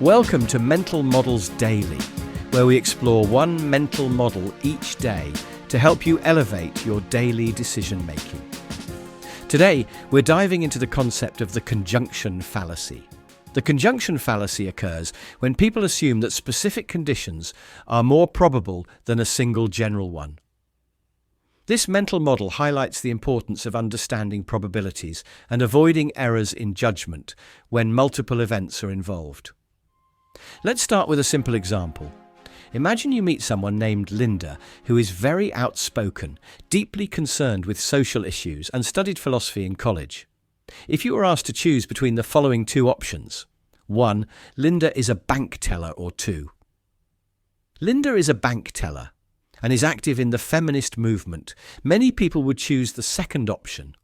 Welcome to Mental Models Daily, where we explore one mental model each day to help you elevate your daily decision-making. Today, we're diving into the concept of the conjunction fallacy. The conjunction fallacy occurs when people assume that specific conditions are more probable than a single general one. This mental model highlights the importance of understanding probabilities and avoiding errors in judgment when multiple events are involved. Let's start with a simple example. Imagine you meet someone named Linda who is very outspoken, deeply concerned with social issues, and studied philosophy in college. If you were asked to choose between the following two options: 1. Linda is a bank teller, or 2. Linda is a bank teller and is active in the feminist movement. Many people would choose the second option.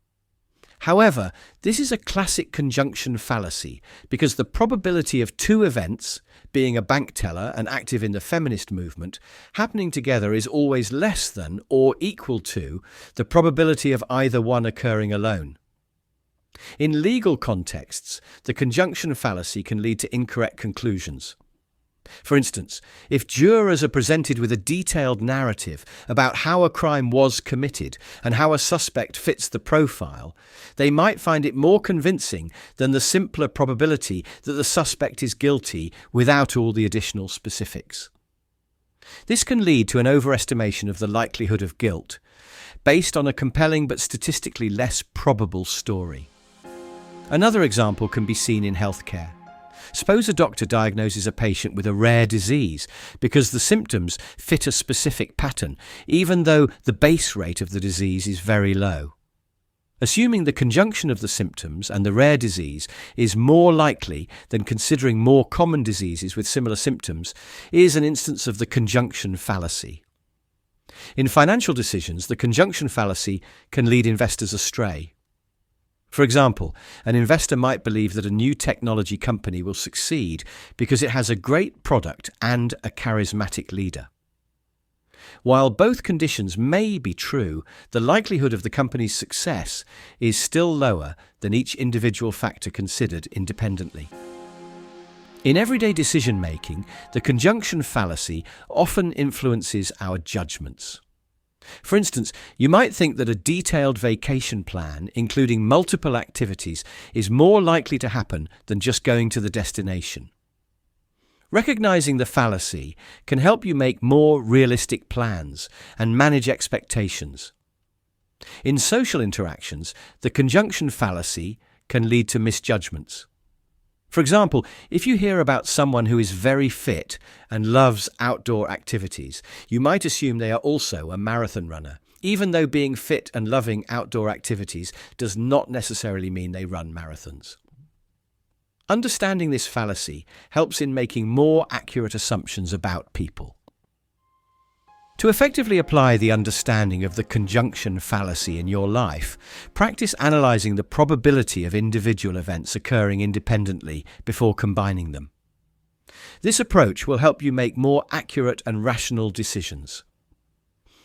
However, this is a classic conjunction fallacy because the probability of two events, being a bank teller and active in the feminist movement, happening together is always less than or equal to the probability of either one occurring alone. In legal contexts, the conjunction fallacy can lead to incorrect conclusions. For instance, if jurors are presented with a detailed narrative about how a crime was committed and how a suspect fits the profile, they might find it more convincing than the simpler probability that the suspect is guilty without all the additional specifics. This can lead to an overestimation of the likelihood of guilt, based on a compelling but statistically less probable story. Another example can be seen in healthcare. Suppose a doctor diagnoses a patient with a rare disease because the symptoms fit a specific pattern, even though the base rate of the disease is very low. Assuming the conjunction of the symptoms and the rare disease is more likely than considering more common diseases with similar symptoms is an instance of the conjunction fallacy. In financial decisions, the conjunction fallacy can lead investors astray. For example, an investor might believe that a new technology company will succeed because it has a great product and a charismatic leader. While both conditions may be true, the likelihood of the company's success is still lower than each individual factor considered independently. In everyday decision-making, the conjunction fallacy often influences our judgments. For instance, you might think that a detailed vacation plan, including multiple activities, is more likely to happen than just going to the destination. Recognizing the fallacy can help you make more realistic plans and manage expectations. In social interactions, the conjunction fallacy can lead to misjudgments. For example, if you hear about someone who is very fit and loves outdoor activities, you might assume they are also a marathon runner, even though being fit and loving outdoor activities does not necessarily mean they run marathons. Understanding this fallacy helps in making more accurate assumptions about people. To effectively apply the understanding of the conjunction fallacy in your life, practice analysing the probability of individual events occurring independently before combining them. This approach will help you make more accurate and rational decisions.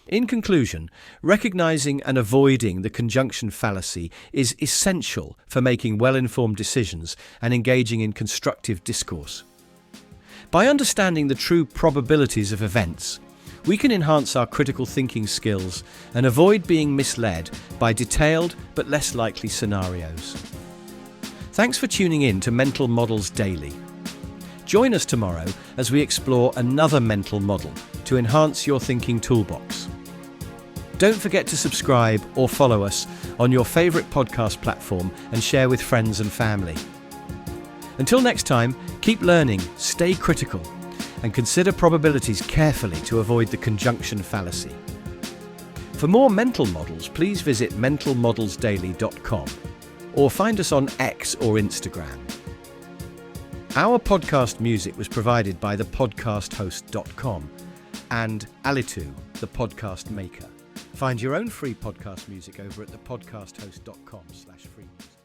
In conclusion, recognising and avoiding the conjunction fallacy is essential for making well-informed decisions and engaging in constructive discourse. By understanding the true probabilities of events, we can enhance our critical thinking skills and avoid being misled by detailed but less likely scenarios. Thanks for tuning in to Mental Models Daily. Join us tomorrow as we explore another mental model to enhance your thinking toolbox. Don't forget to subscribe or follow us on your favourite podcast platform and share with friends and family. Until next time, keep learning, stay critical, and consider probabilities carefully to avoid the conjunction fallacy. For more mental models, please visit mentalmodelsdaily.com or find us on X or Instagram. Our podcast music was provided by the podcasthost.com and Alitu, the podcast maker. Find your own free podcast music over at thepodcasthost.com/free music.